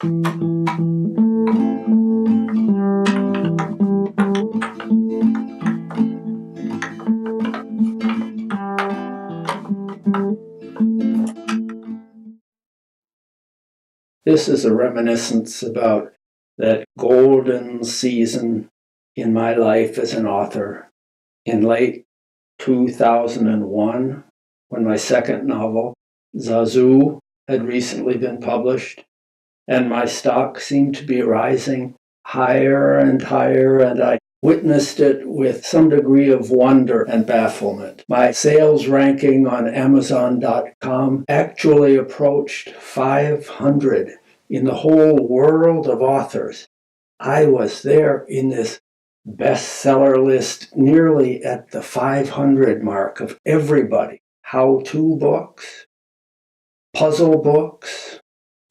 This is a reminiscence about that golden season in my life as an author. In late 2001, when my second novel, Zazu, had recently been published, and my stock seemed to be rising higher and higher, and I witnessed it with some degree of wonder and bafflement. My sales ranking on Amazon.com actually approached 500 in the whole world of authors. I was there in this bestseller list nearly at the 500 mark of everybody. How-to books, puzzle books,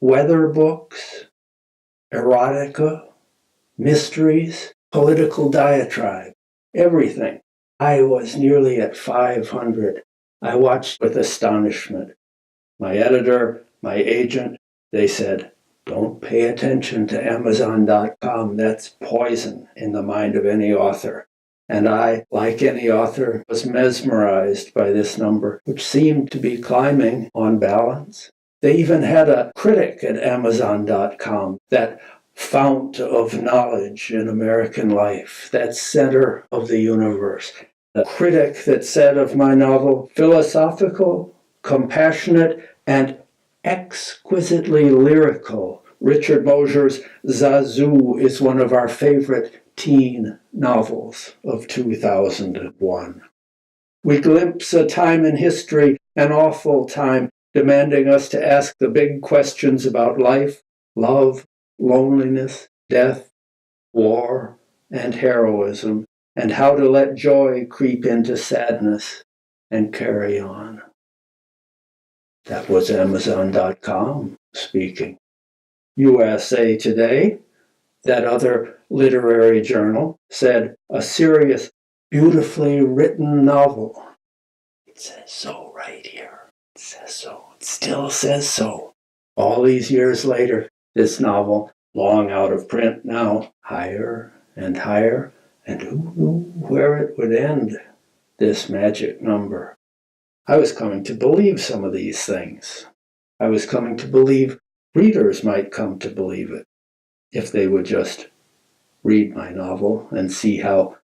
weather books, erotica, mysteries, political diatribe, everything. I was nearly at 500. I watched with astonishment. My editor, my agent, they said, "Don't pay attention to Amazon.com. That's poison in the mind of any author." And I, like any author, was mesmerized by this number, which seemed to be climbing on balance. They even had a critic at Amazon.com, that fount of knowledge in American life, that center of the universe. A critic that said of my novel, philosophical, compassionate, and exquisitely lyrical. Richard Mosher's Zazu is one of our favorite teen novels of 2001. We glimpse a time in history, an awful time, demanding us to ask the big questions about life, love, loneliness, death, war, and heroism, and how to let joy creep into sadness and carry on. That was Amazon.com speaking. USA Today, that other literary journal, said a serious, beautifully written novel. It says so right here. It says so. It still says so. All these years later, this novel, long out of print now, higher and higher, and who knew where it would end, this magic number. I was coming to believe some of these things. I was coming to believe readers might come to believe it if they would just read my novel and see how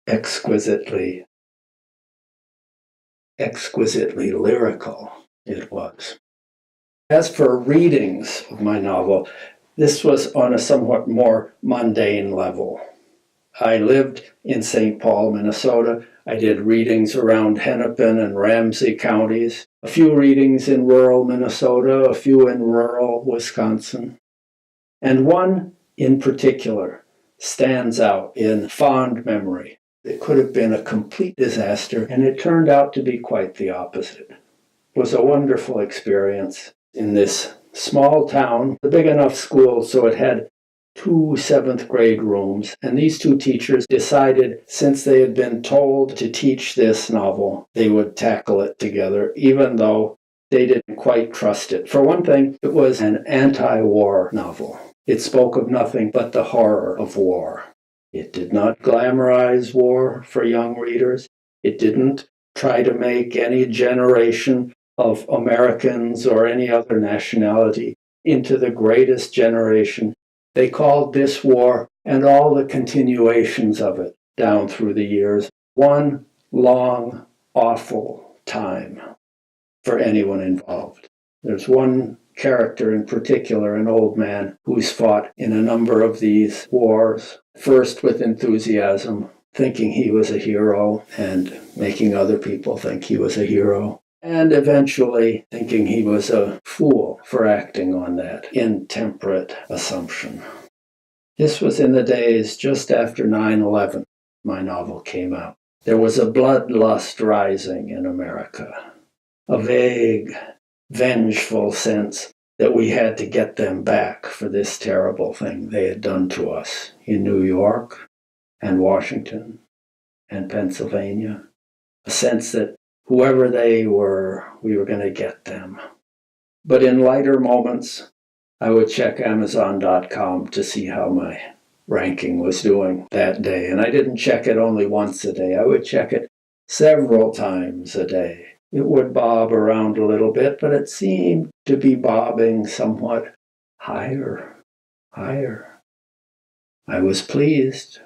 exquisitely lyrical it was. As for readings of my novel, this was on a somewhat more mundane level. I lived in St. Paul, Minnesota. I did readings around Hennepin and Ramsey counties, a few readings in rural Minnesota, a few in rural Wisconsin. And one in particular stands out in fond memory. It could have been a complete disaster, and it turned out to be quite the opposite. It was a wonderful experience in this small town, a big enough school so it had 2 seventh grade rooms, and these two teachers decided, since they had been told to teach this novel, they would tackle it together, even though they didn't quite trust it. For one thing, it was an anti-war novel. It spoke of nothing but the horror of war. It did not glamorize war for young readers. It didn't try to make any generation of Americans or any other nationality into the greatest generation. They called this war and all the continuations of it down through the years one long, awful time for anyone involved. There's one character in particular, an old man, who's fought in a number of these wars, first with enthusiasm, thinking he was a hero and making other people think he was a hero, and eventually thinking he was a fool for acting on that intemperate assumption. This was in the days just after 9/11, my novel came out. There was a bloodlust rising in America, a vague, vengeful sense that we had to get them back for this terrible thing they had done to us in New York and Washington and Pennsylvania. A sense that whoever they were, we were going to get them. But in lighter moments, I would check Amazon.com to see how my ranking was doing that day. And I didn't check it only once a day. I would check it several times a day. It would bob around a little bit, but it seemed to be bobbing somewhat higher. I was pleased.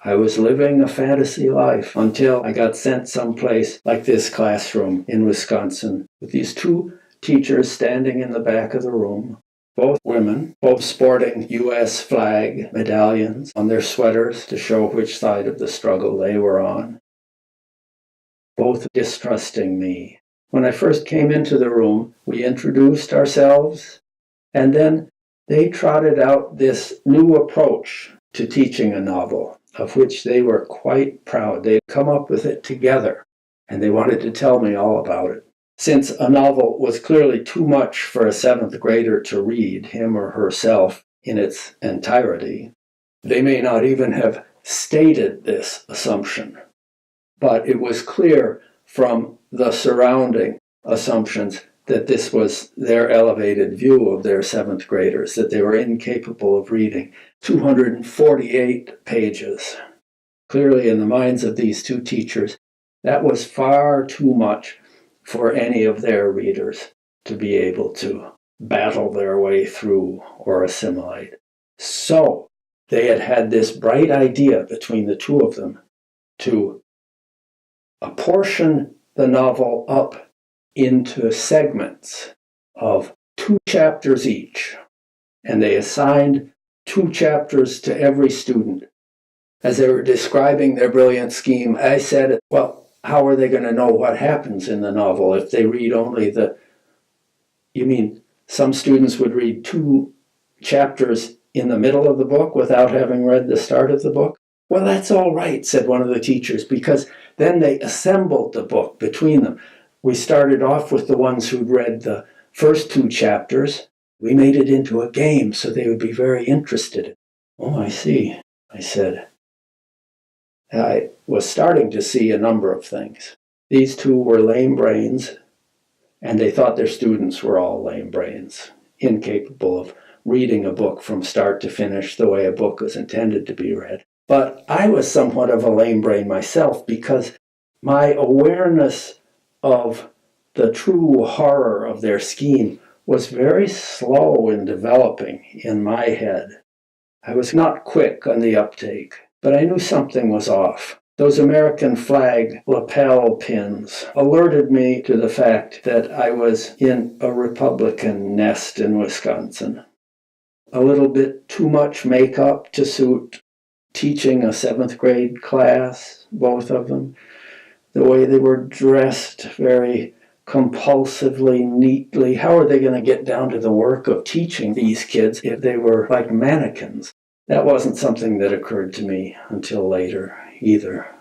I was living a fantasy life until I got sent someplace like this classroom in Wisconsin with these two teachers standing in the back of the room, both women, both sporting U.S. flag medallions on their sweaters to show which side of the struggle they were on, both distrusting me. When I first came into the room, we introduced ourselves, and then they trotted out this new approach to teaching a novel, of which they were quite proud. They'd come up with it together, and they wanted to tell me all about it. Since a novel was clearly too much for a seventh grader to read, him or herself, in its entirety, they may not even have stated this assumption. But it was clear from the surrounding assumptions that this was their elevated view of their seventh graders, that they were incapable of reading 248 pages. Clearly, in the minds of these two teachers, that was far too much for any of their readers to be able to battle their way through or assimilate. So, they had had this bright idea between the two of them to apportion the novel up into segments of 2 chapters each, and they assigned 2 chapters to every student. As they were describing their brilliant scheme, I said, well, how are they going to know what happens in the novel if they read only you mean some students would read 2 chapters in the middle of the book without having read the start of the book? Well, that's all right, said one of the teachers, because then they assembled the book between them. We started off with the ones who'd read the first 2 chapters. We made it into a game so they would be very interested. Oh, I see, I said. I was starting to see a number of things. These 2 were lame brains, and they thought their students were all lame brains, incapable of reading a book from start to finish the way a book was intended to be read. But I was somewhat of a lame brain myself because my awareness of the true horror of their scheme was very slow in developing in my head. I was not quick on the uptake, but I knew something was off. Those American flag lapel pins alerted me to the fact that I was in a Republican nest in Wisconsin. A little bit too much makeup to suit teaching a 7th grade class, both of them. The way they were dressed very compulsively, neatly. How are they going to get down to the work of teaching these kids if they were like mannequins? That wasn't something that occurred to me until later either.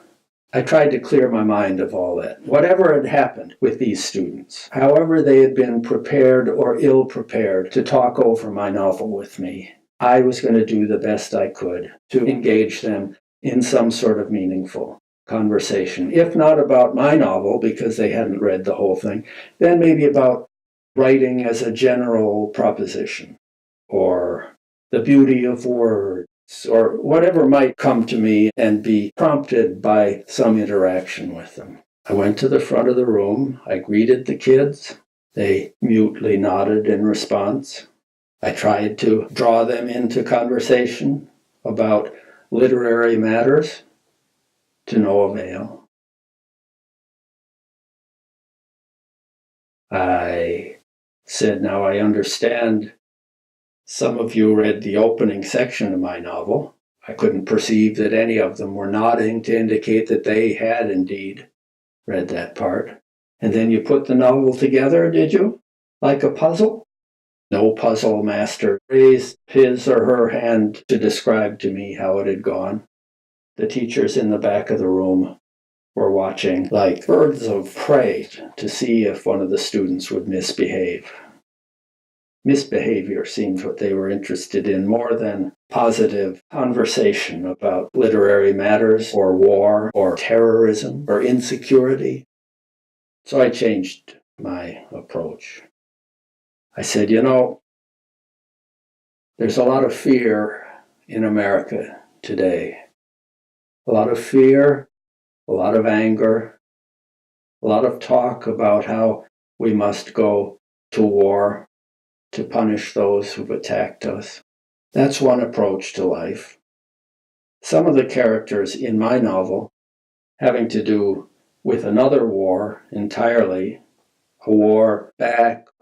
I tried to clear my mind of all that. Whatever had happened with these students, however they had been prepared or ill-prepared to talk over my novel with me, I was going to do the best I could to engage them in some sort of meaningful conversation. If not about my novel, because they hadn't read the whole thing, then maybe about writing as a general proposition, or the beauty of words, or whatever might come to me and be prompted by some interaction with them. I went to the front of the room. I greeted the kids. They mutely nodded in response. I tried to draw them into conversation about literary matters, to no avail. I said, now I understand some of you read the opening section of my novel. I couldn't perceive that any of them were nodding to indicate that they had indeed read that part. And then you put the novel together, did you? Like a puzzle? No puzzle master raised his or her hand to describe to me how it had gone. The teachers in the back of the room were watching like birds of prey to see if one of the students would misbehave. Misbehavior seemed what they were interested in more than positive conversation about literary matters or war or terrorism or insecurity. So I changed my approach. I said, There's a lot of fear in America today. A lot of fear, a lot of anger, a lot of talk about how we must go to war to punish those who've attacked us. That's one approach to life. Some of the characters in my novel having to do with another war entirely, a war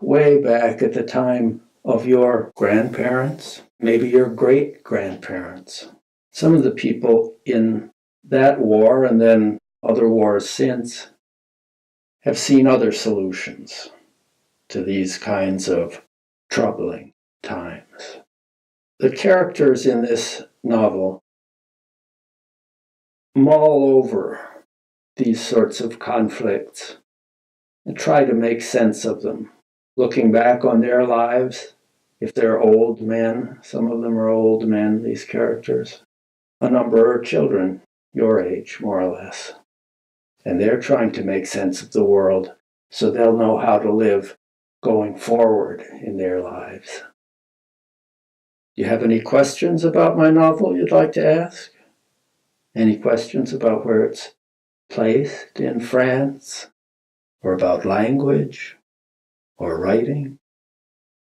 way back at the time of your grandparents, maybe your great-grandparents. Some of the people in that war and then other wars since have seen other solutions to these kinds of troubling times. The characters in this novel mull over these sorts of conflicts and try to make sense of them, looking back on their lives. If they're old men, some of them are old men, these characters. A number are children, your age, more or less. And they're trying to make sense of the world so they'll know how to live going forward in their lives. Do you have any questions about my novel you'd like to ask? Any questions about where it's placed in France? Or about language? Or writing?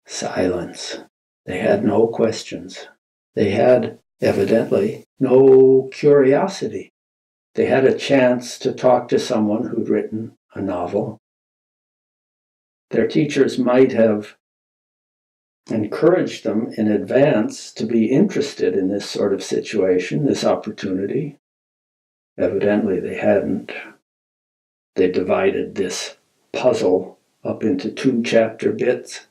Silence. They had no questions. They had, evidently, no curiosity. They had a chance to talk to someone who'd written a novel. Their teachers might have encouraged them in advance to be interested in this sort of situation, this opportunity. Evidently, they hadn't. They divided this puzzle up into 2-chapter bits.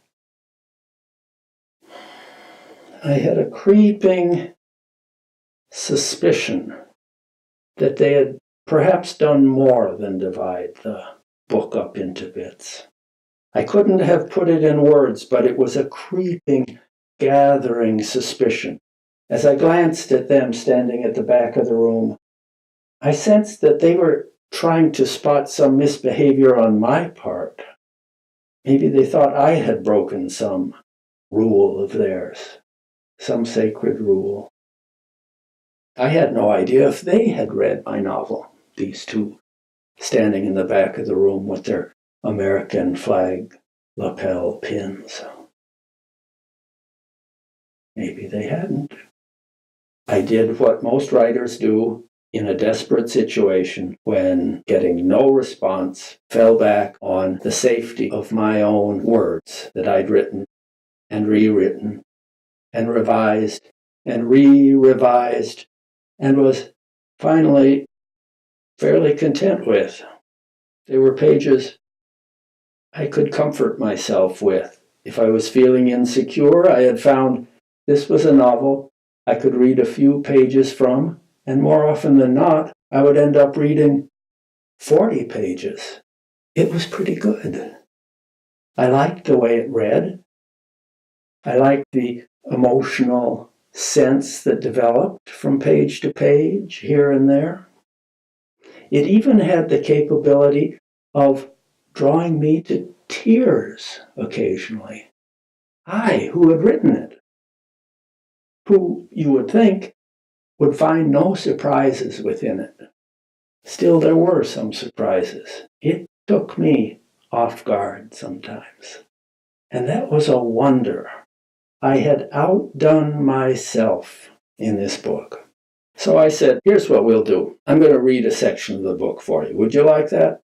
I had a creeping suspicion that they had perhaps done more than divide the book up into bits. I couldn't have put it in words, but it was a creeping, gathering suspicion. As I glanced at them standing at the back of the room, I sensed that they were trying to spot some misbehavior on my part. Maybe they thought I had broken some rule of theirs, some sacred rule. I had no idea if they had read my novel, these two standing in the back of the room with their American flag lapel pins. Maybe they hadn't. I did what most writers do in a desperate situation when, getting no response, fell back on the safety of my own words that I'd written and rewritten and revised and re-revised and was finally fairly content with. They were pages I could comfort myself with. If I was feeling insecure, I had found this was a novel I could read a few pages from, and more often than not, I would end up reading 40 pages. It was pretty good. I liked the way it read. I liked the emotional sense that developed from page to page, here and there. It even had the capability of drawing me to tears occasionally. I, who had written it, who you would think would find no surprises within it. Still, there were some surprises. It took me off guard sometimes. And that was a wonder. I had outdone myself in this book. So I said, here's what we'll do. I'm going to read a section of the book for you. Would you like that?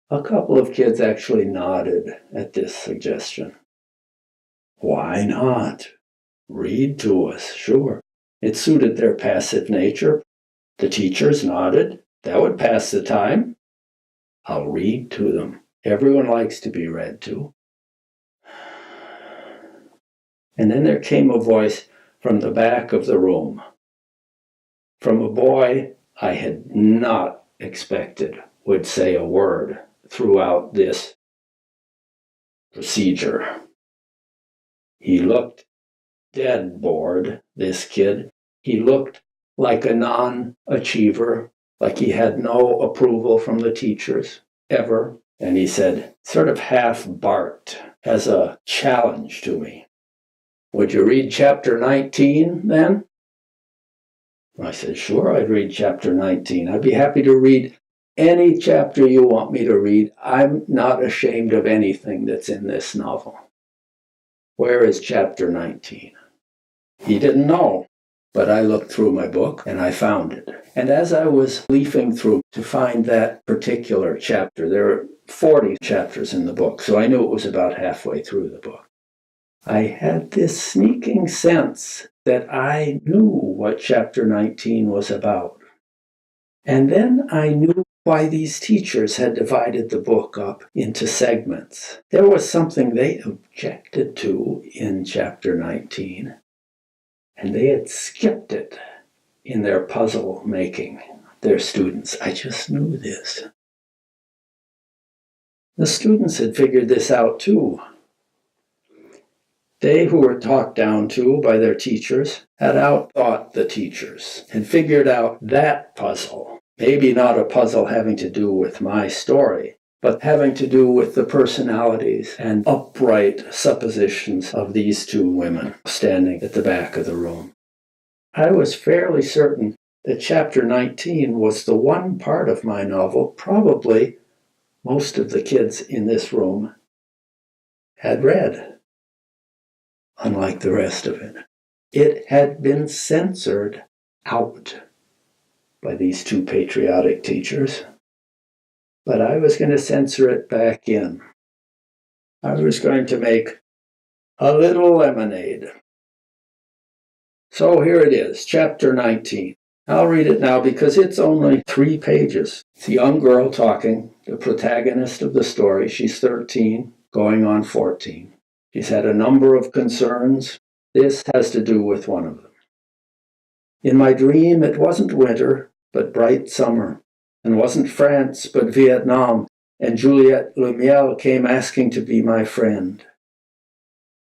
A couple of kids actually nodded at this suggestion. Why not? Read to us, sure. It suited their passive nature. The teachers nodded. That would pass the time. I'll read to them. Everyone likes to be read to. And then there came a voice from the back of the room, from a boy I had not expected would say a word throughout this procedure. He looked dead bored, this kid. He looked like a non-achiever, like he had no approval from the teachers, ever. And he said, sort of half barked as a challenge to me. Would you read chapter 19 then? I said, sure, I'd read chapter 19. I'd be happy to read any chapter you want me to read. I'm not ashamed of anything that's in this novel. Where is chapter 19? He didn't know, but I looked through my book and I found it. And as I was leafing through to find that particular chapter, there are 40 chapters in the book, so I knew it was about halfway through the book. I had this sneaking sense that I knew what chapter 19 was about. And then I knew why these teachers had divided the book up into segments. There was something they objected to in chapter 19, and they had skipped it in their puzzle making, their students. I just knew this. The students had figured this out too. They who were talked down to by their teachers had outthought the teachers and figured out that puzzle. Maybe not a puzzle having to do with my story, but having to do with the personalities and upright suppositions of these two women standing at the back of the room. I was fairly certain that chapter 19 was the one part of my novel probably most of the kids in this room had read. Unlike the rest of it, it had been censored out by these two patriotic teachers, but I was going to censor it back in. I was going to make a little lemonade. So here it is, chapter 19. I'll read it now because it's only 3 pages. It's a young girl talking, the protagonist of the story. She's 13, going on 14. She's had a number of concerns. This has to do with one of them. In my dream, it wasn't winter, but bright summer, and wasn't France, but Vietnam, and Juliette Lumiel came asking to be my friend.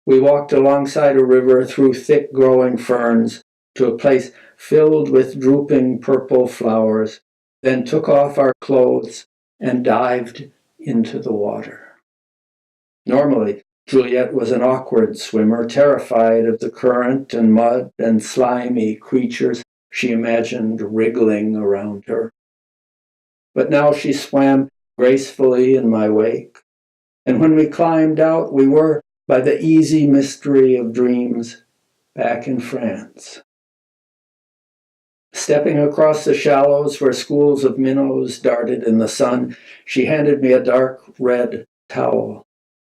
We walked alongside a river through thick growing ferns to a place filled with drooping purple flowers, then took off our clothes and dived into the water. Normally, Juliette was an awkward swimmer, terrified of the current and mud and slimy creatures she imagined wriggling around her. But now she swam gracefully in my wake, and when we climbed out, we were, by the easy mystery of dreams, back in France. Stepping across the shallows where schools of minnows darted in the sun, she handed me a dark red towel.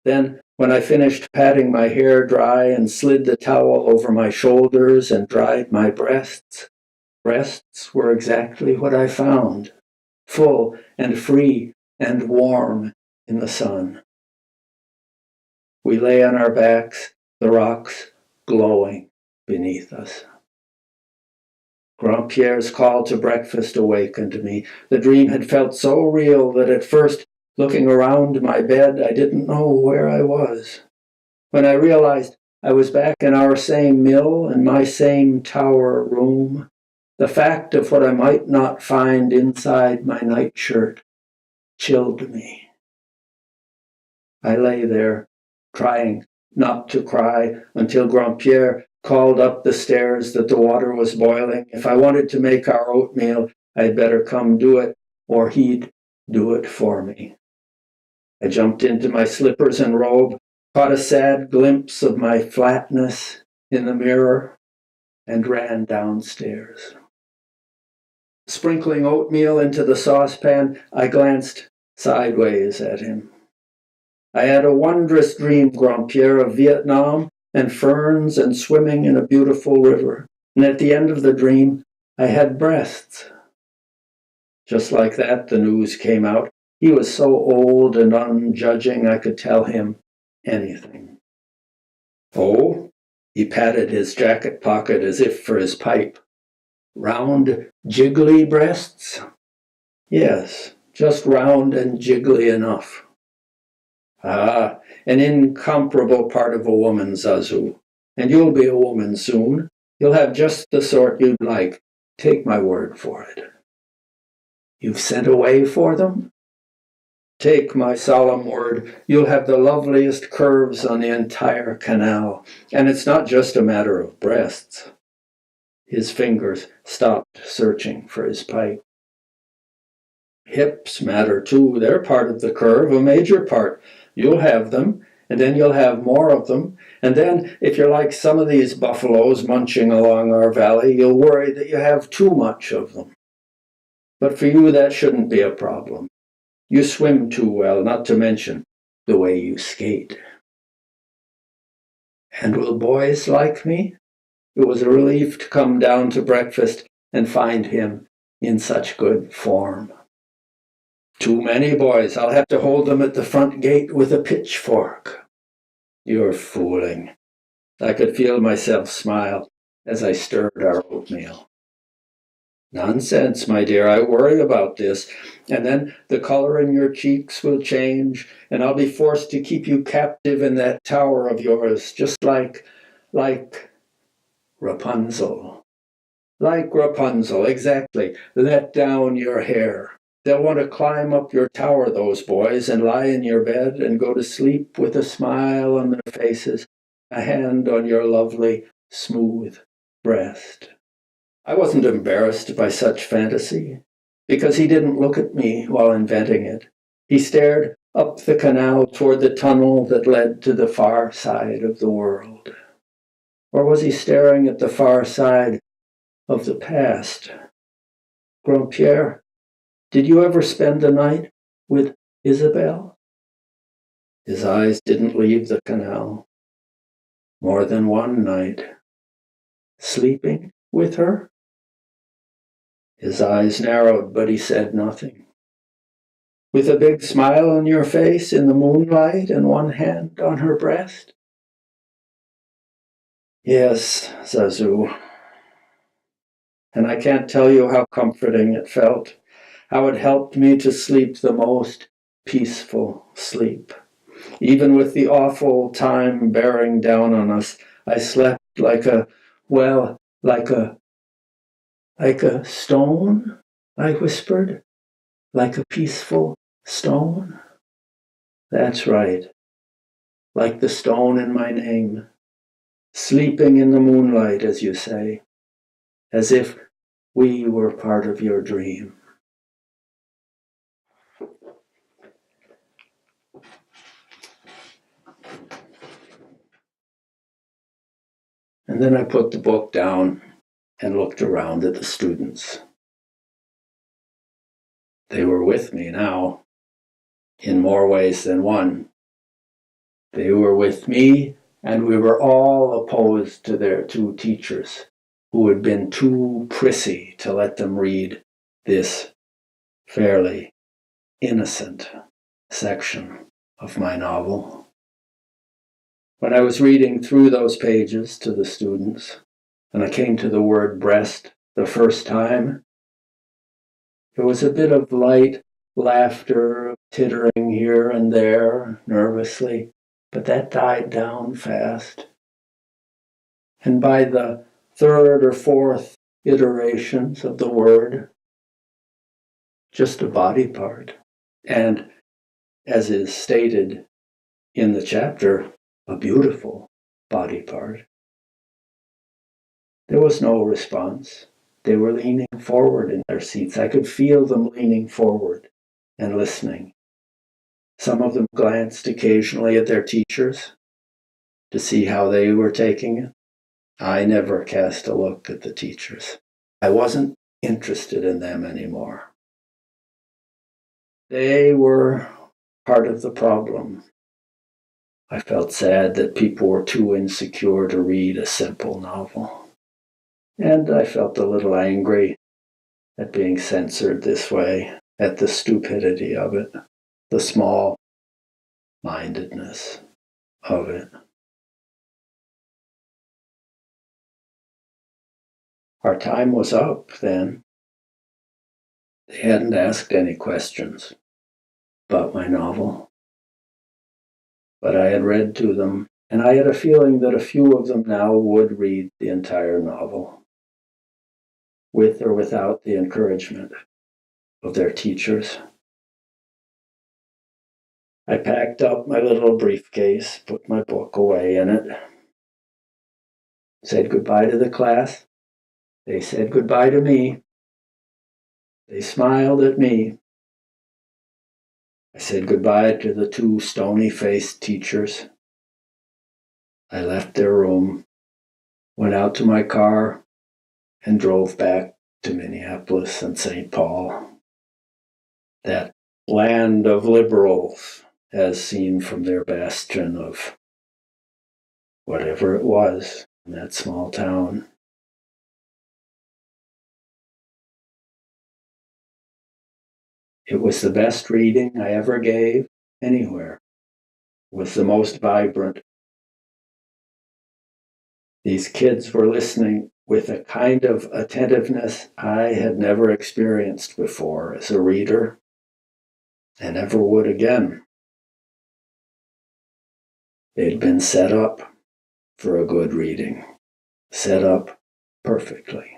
Then, when I finished patting my hair dry and slid the towel over my shoulders and dried my breasts were exactly what I found, full and free and warm in the sun. We lay on our backs, the rocks glowing beneath us. Grand-Pierre's call to breakfast awakened me. The dream had felt so real that at first, looking around my bed, I didn't know where I was. When I realized I was back in our same mill and my same tower room, the fact of what I might not find inside my nightshirt chilled me. I lay there, trying not to cry, until Grand-Pierre called up the stairs that the water was boiling. If I wanted to make our oatmeal, I'd better come do it, or he'd do it for me. I jumped into my slippers and robe, caught a sad glimpse of my flatness in the mirror, and ran downstairs. Sprinkling oatmeal into the saucepan, I glanced sideways at him. I had a wondrous dream, Grand-Pierre, of Vietnam and ferns and swimming in a beautiful river. And at the end of the dream, I had breasts. Just like that, the news came out. He was so old and unjudging, I could tell him anything. Oh, he patted his jacket pocket as if for his pipe. Round, jiggly breasts? Yes, just round and jiggly enough. Ah, an incomparable part of a woman, Zazu. And you'll be a woman soon. You'll have just the sort you'd like. Take my word for it. You've sent away for them? Take my solemn word, you'll have the loveliest curves on the entire canal. And it's not just a matter of breasts. His fingers stopped searching for his pipe. Hips matter too. They're part of the curve, a major part. You'll have them, and then you'll have more of them. And then, if you're like some of these buffaloes munching along our valley, you'll worry that you have too much of them. But for you, that shouldn't be a problem. You swim too well, not to mention the way you skate. And will boys like me? It was a relief to come down to breakfast and find him in such good form. Too many boys. I'll have to hold them at the front gate with a pitchfork. You're fooling. I could feel myself smile as I stirred our oatmeal. Nonsense, my dear. I worry about this. And then the color in your cheeks will change, and I'll be forced to keep you captive in that tower of yours, just like Rapunzel. Like Rapunzel, exactly. Let down your hair. They'll want to climb up your tower, those boys, and lie in your bed and go to sleep with a smile on their faces, a hand on your lovely, smooth breast. I wasn't embarrassed by such fantasy, because he didn't look at me while inventing it. He stared up the canal toward the tunnel that led to the far side of the world. Or was he staring at the far side of the past? Grand-Pierre, did you ever spend the night with Isabelle? His eyes didn't leave the canal. More than one night. Sleeping with her? His eyes narrowed, but he said nothing. With a big smile on your face in the moonlight and one hand on her breast? Yes, Zazu. And I can't tell you how comforting it felt, how it helped me to sleep the most peaceful sleep. Even with the awful time bearing down on us, I slept like a stone, I whispered. Like a peaceful stone? That's right. Like the stone in my name. Sleeping in the moonlight, as you say. As if we were part of your dream. And then I put the book down and looked around at the students. They were with me now, in more ways than one. They were with me, and we were all opposed to their two teachers, who had been too prissy to let them read this fairly innocent section of my novel. When I was reading through those pages to the students, and I came to the word breast the first time, there was a bit of light laughter, tittering here and there, nervously, but that died down fast. And by the third or fourth iterations of the word, just a body part. And as is stated in the chapter, a beautiful body part. There was no response. They were leaning forward in their seats. I could feel them leaning forward and listening. Some of them glanced occasionally at their teachers to see how they were taking it. I never cast a look at the teachers. I wasn't interested in them anymore. They were part of the problem. I felt sad that people were too insecure to read a simple novel. And I felt a little angry at being censored this way, at the stupidity of it, the small-mindedness of it. Our time was up then. They hadn't asked any questions about my novel. But I had read to them, and I had a feeling that a few of them now would read the entire novel, with or without the encouragement of their teachers. I packed up my little briefcase, put my book away in it, said goodbye to the class. They said goodbye to me. They smiled at me. I said goodbye to the two stony-faced teachers. I left their room, went out to my car, and drove back to Minneapolis and St. Paul. That land of liberals, as seen from their bastion of whatever it was in that small town. It was the best reading I ever gave anywhere. It was the most vibrant. These kids were listening with a kind of attentiveness I had never experienced before as a reader, and never would again. They'd been set up for a good reading, set up perfectly.